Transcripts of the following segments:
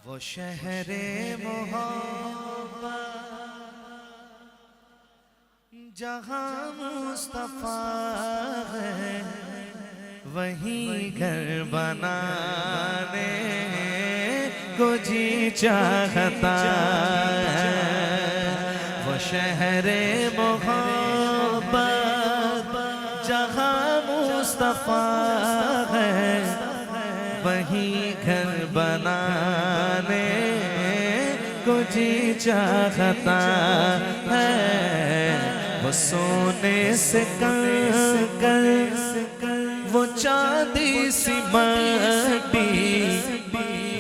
वो शहरे मोहब्बत जहाँ मुस्तफा है, वहीं घर बनाने को जी चाहता है। वो शहरे मोहब्बत जहाँ मुस्तफा है, वहीं घर बनाने को जी चाहता है। वो सोने से कर वो चांदी सी माटी,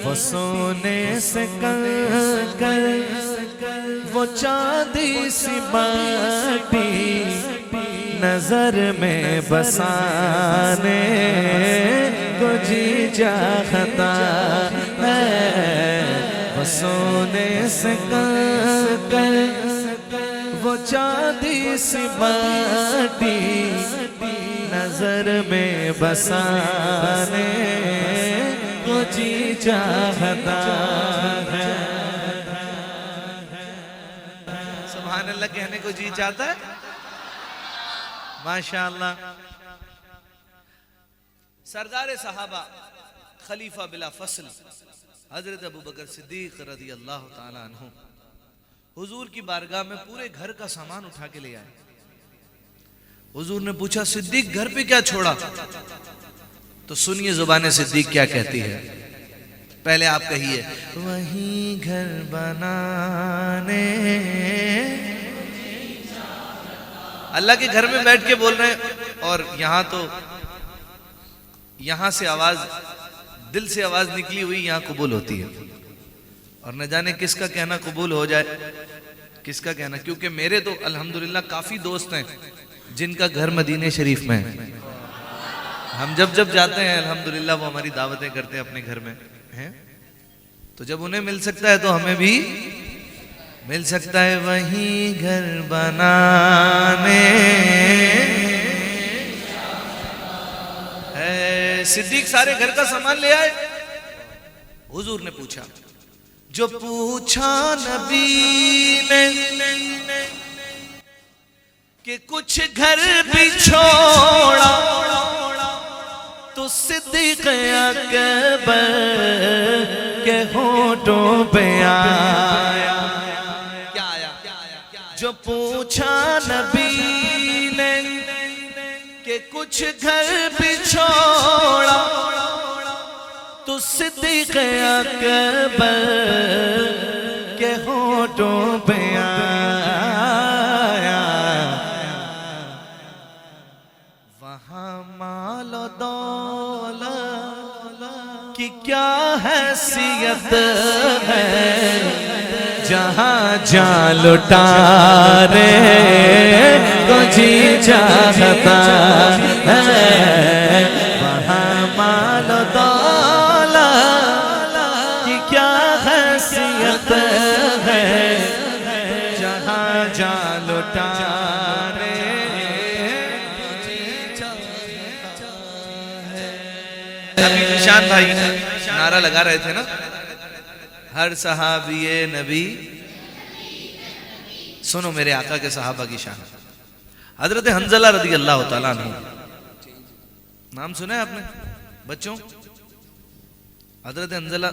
वो सोने से कर वो चांदी सी माटी नजर में बसाने को जी चाहता है। वो सोने से कर वो चांदी सी माटी नजर में बसाने को जी चाहता है। सुभान अल्लाह कहने को जी चाहता है। माशाअल्लाह। सरदार सहाबा खलीफा बिला फसल हजरत अबू बकर सिद्दीक रज़ी अल्लाह ताला अन्हु हुजूर की बारगाह में पूरे घर का सामान उठा के ले आए। हुजूर ने पूछा, सिद्दीक घर पे क्या छोड़ा? तो सुनिए जुबान सिद्दीक क्या कहती है। पहले आप कहिए, वहीं घर बनाने। अल्लाह के घर में बैठ के बोल रहे हैं, और यहां तो यहां से आवाज, दिल से आवाज निकली हुई यहां कबूल होती है। और न जाने किसका कहना कबूल हो जाए, किसका कहना। क्योंकि मेरे तो अल्हम्दुलिल्लाह काफी दोस्त हैं जिनका घर मदीने शरीफ में है। हम जब जब जाते हैं अल्हम्दुलिल्लाह वो हमारी दावतें करते हैं अपने घर में हैं। तो जब उन्हें मिल सकता है तो हमें भी मिल सकता है। वहीं घर बनाने है। सिद्दीक सारे घर का सामान ले आए। हुजूर ने पूछा, जो पूछा नबी ने कि कुछ घर भी छोड़ा, तो सिद्दीक अकबर के होठों पे आया। क्या आया? जो पूछा नबी ने कि कुछ घर भी छोड़ा, तो सिद्दीक अकबर के होठों पे आया। वहाँ मालो दौलत की क्या हैसियत है, जहाँ जा लुटाने को जी चाहता है। वहाँ मालो दौलत की क्या हैसियत है, जहाँ जा लुटाने नबी निशान भाई नारा लगा रहे थे ना, हर सहाबिये नबी। सुनो मेरे आका के सहाबा की शान। हजरत हंजला रज़ी अल्लाह ताला अन्हु, नाम सुना है आपने बच्चों? हजरत हंजला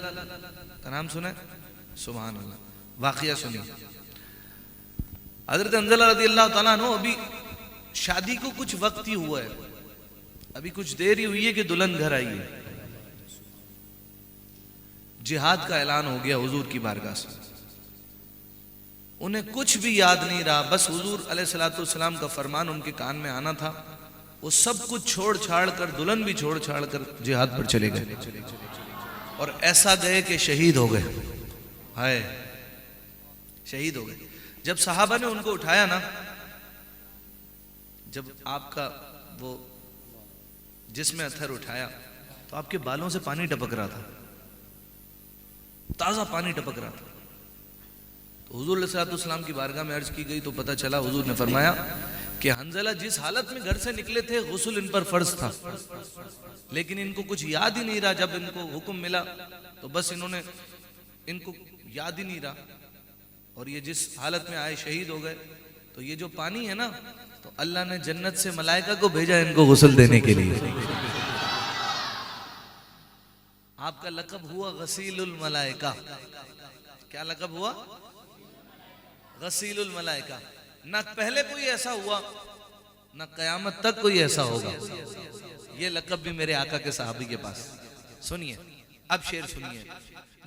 का नाम सुना है? सुभान अल्लाह। वाक़िया सुनिए। हजरत हंजला रज़ी अल्लाह ताला अन्हु, अभी शादी को कुछ वक्त ही हुआ है, अभी कुछ देर ही हुई है कि दुल्हन घर आई है। जिहाद का ऐलान हो गया हुजूर की बारगाह से। उन्हें कुछ भी याद नहीं रहा, बस हुजूर अलैहिस्सलाम का फरमान उनके कान में आना था। वो सब कुछ छोड़ छाड़ कर, दुल्हन भी छोड़ छाड़ कर जिहाद पर चले गए। और ऐसा गए कि शहीद हो गए। हाय, शहीद हो गए। जब सहाबा ने उनको उठाया ना, जब आपका वो जिसमें अथर उठाया तो आपके बालों से पानी टपक रहा था, ताजा पानी टपक रहा था। तो हुजूर अलैहिस्सलाम की बारगाह में अर्ज की गई तो पता चला, हुजूर ने फरमाया कि हंजला जिस हालत में घर से निकले थे गुस्ल इन पर फर्ज था, लेकिन इनको कुछ याद ही नहीं रहा। जब इनको हुक्म मिला तो बस इन्होंने इनको याद ही नहीं रहा, और ये जिस हालत में आए शहीद हो गए। तो ये जो पानी है ना, तो अल्लाह ने जन्नत से मलाइका को भेजा इनको गुस्ल देने के लिए। आपका लकब हुआ गसीलुल मलाइका। क्या लकब हुआ? गसीलुल मलाइका। ना पहले कोई ऐसा हुआ, ना कयामत तक कोई ऐसा होगा। ये लकब भी मेरे आका के सहाबी के पास। सुनिए अब शेर सुनिए।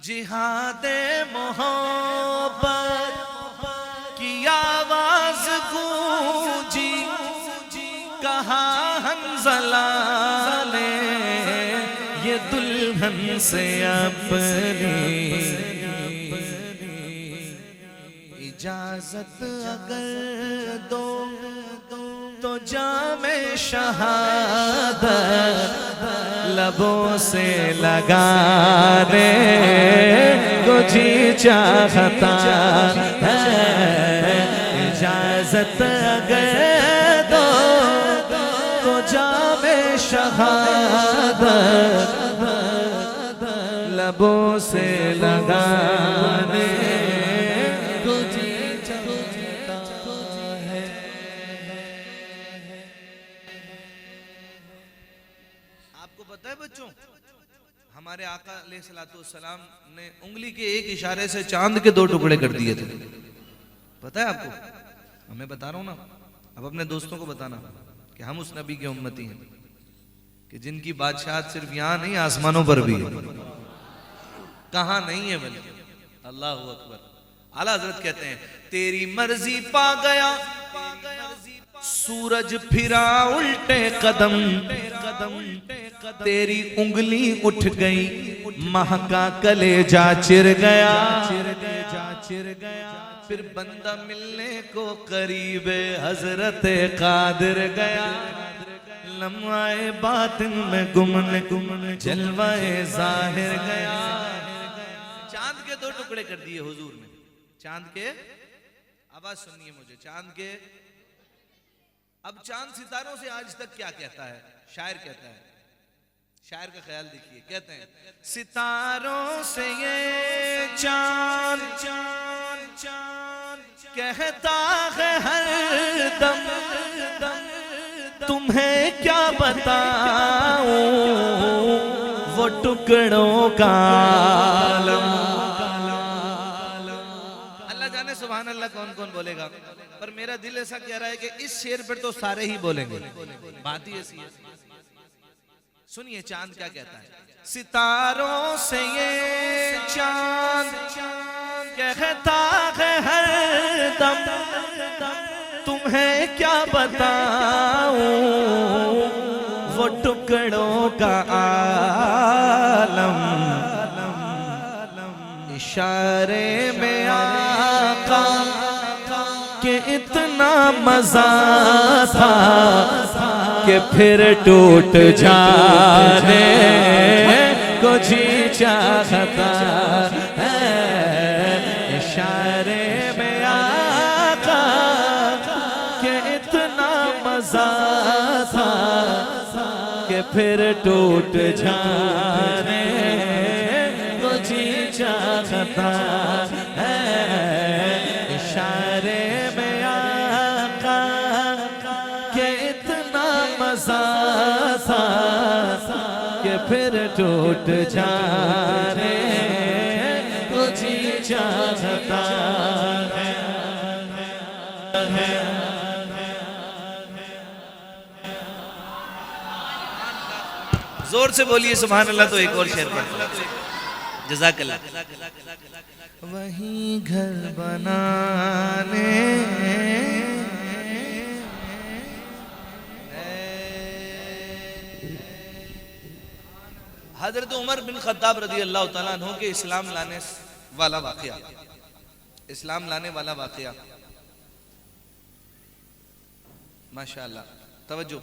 जिहादे मोहब्बत की आवाज गूंजी, कहा हंज़ला ने ये दुल्हन से अपनी इजाजत अगर दो तो जामे शहादत लबों से लगाने को जी चाहता है। इजाजत अगर दो तो जामे शहादत लबों से लगाने को जी चाहता है। आपको पता है बच्चों, हमारे आका अलैहिस्सलाम ने उंगली के एक इशारे से चांद के 2 टुकड़े कर दिए थे। पता है आपको? मैं बता रहा हूं ना, अब अपने दोस्तों को बताना कि हम उस नबी के उम्मती हैं कि जिनकी बादशाहत सिर्फ यहां नहीं आसमानों पर भी है। कहां नहीं है बल्कि। अल्लाह अकबर। आला हजरत कहते हैं तेरी मर्जी पा गया सूरज फिरा उल्टे कदम, तेरी उंगली उठ गई महका कलेजा चिर गया। फिर बंदा मिलने को करीब हजरत कादिर गया। लम्हाए बातिन में गुमन जलवाए जाहिर गया। चांद के 2 टुकड़े कर दिए हुजूर ने। चांद के, आवाज सुनिए मुझे, चांद के। अब चांद सितारों से आज तक क्या कहता है? शायर कहता है, शायर का ख्याल देखिए, कहते हैं सितारों से ये चांद चांद चांद कहता है हर दम, तुम्हें क्या बताऊं वो टुकड़ों का आलम। अल्लाह जाने सुभान अल्लाह कौन कौन बोलेगा, पर मेरा दिल ऐसा कह रहा है कि इस शेर पर तो सारे ही बोलेंगे। बात ही ऐसी है। सुनिए चांद क्या कहता है। सितारों से ये चांद कहता है हर दम, तुम्हें क्या बताऊं वो टुकड़ों का आलम। इशारे में आका के इतना मजा था कि फिर टूट जाने को जी चाहता है। इशारे में आका के इतना मजा था कि फिर टूट जाने को जी चाहता है। इशारे में आका के इतना मजा था कि फिर टूट जाने को जी चाहता है। जोर से बोलिए सुभान अल्लाह। तो एक और शेर पढ़, जज़ाकल्लाह। वहीं घर बनाने हजरत उमर बिन खत्ताब रज़ी अल्लाह तआला अन्हु के इस्लाम लाने वाला वाक़या, इस्लाम लाने वाला वाक़या। माशाअल्लाह, तवज्जो,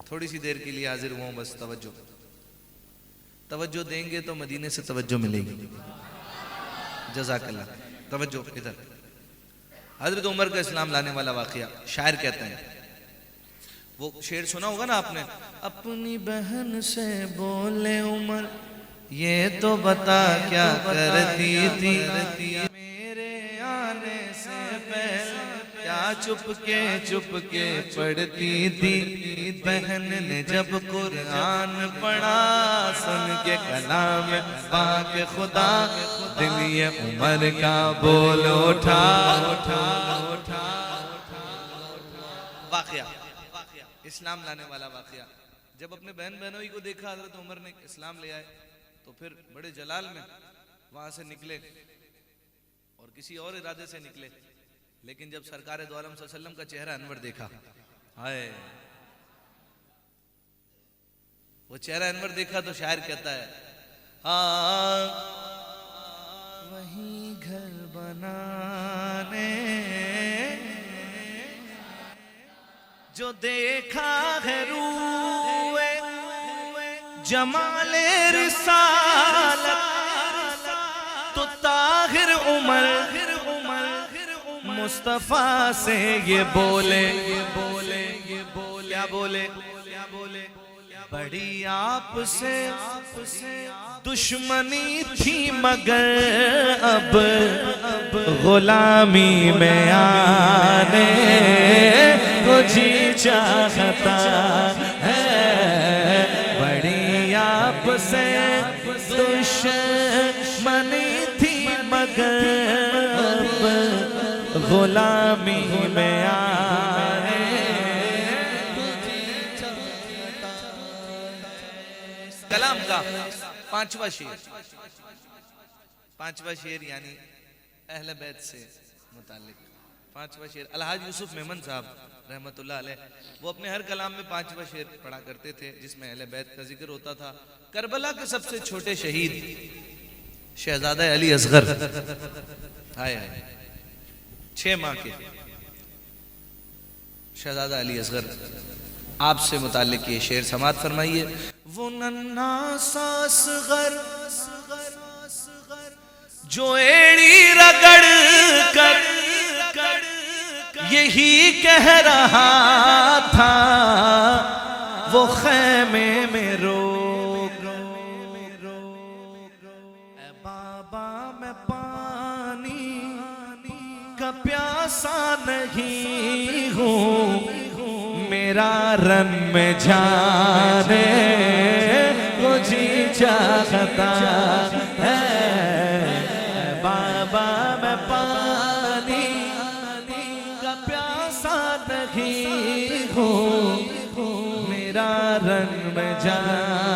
थोड़ी सी देर के लिए हाजिर हुआ हूं, बस तवज्जो। तवज्जो देंगे तो मदीने से तवज्जो मिलेगी। जज़ाकल्लाह। तवज्जो इधर। हजरत उमर का इस्लाम लाने वाला वाक़या। शायर कहते हैं, वो शेर सुना होगा ना आपने, अपनी बहन से बोले उमर ये तो बता क्या करती थी मेरे आने से पहले, क्या चुपके पढ़ती थी। बहन ने जब कुरान पढ़ा, सुन के कलाम पाक खुदा, दिल ये उमर का बोल उठा। वाकया, इस्लाम लाने वाला वाकया। जब अपने बहन बहनोई को देखा हजरत उमर ने इस्लाम ले आए, तो फिर बड़े जलाल में वहां से निकले और किसी और इरादे से निकले। लेकिन जब सरकार दो आलम सल्लल्लाहु अलैहि वसल्लम का चेहरा अनवर देखा, हाय, वो चेहरा अनवर देखा तो शायर कहता है, वहीं घर बनाने जो देखा है रूए जमाले रिसालत, तो ताहिर उमर मुस्तफा से ये बोले, क्या बोले, बड़ी आपसे दुश्मनी थी मगर अब गुलामी में आने को जी चाहता है। बड़ी आपसे दुश्मनी थी मगर अब गुलामी में आने। कलाम का पांचवा शेर यानी अहले बैत से मुताल्लिक पांचवा शेर। अलहाज यूसुफ मेमन साहब रहमतुल्लाह अलैह, वो अपने हर कलाम में पांचवा शेर पढ़ा करते थे, जिसमें अहले बैत का जिक्र होता था। करबला के सबसे छोटे शहीद शहजादा अली असगर, हाय 6 माह के शहजादा अली असगर, आपसे मुताल्लिक ये शेर समात फरमाइए। वो नन्हा सा असगर जो एड़ी रगड़ कर यही कह रहा था, वो खैमे में रोक, ए बाबा मैं पानी का प्यासा नहीं हूँ, मेरा रन में जाने को जी चाहता है। बाबा मैं पानी का प्यासा नहीं हूँ, मेरा रन में जाने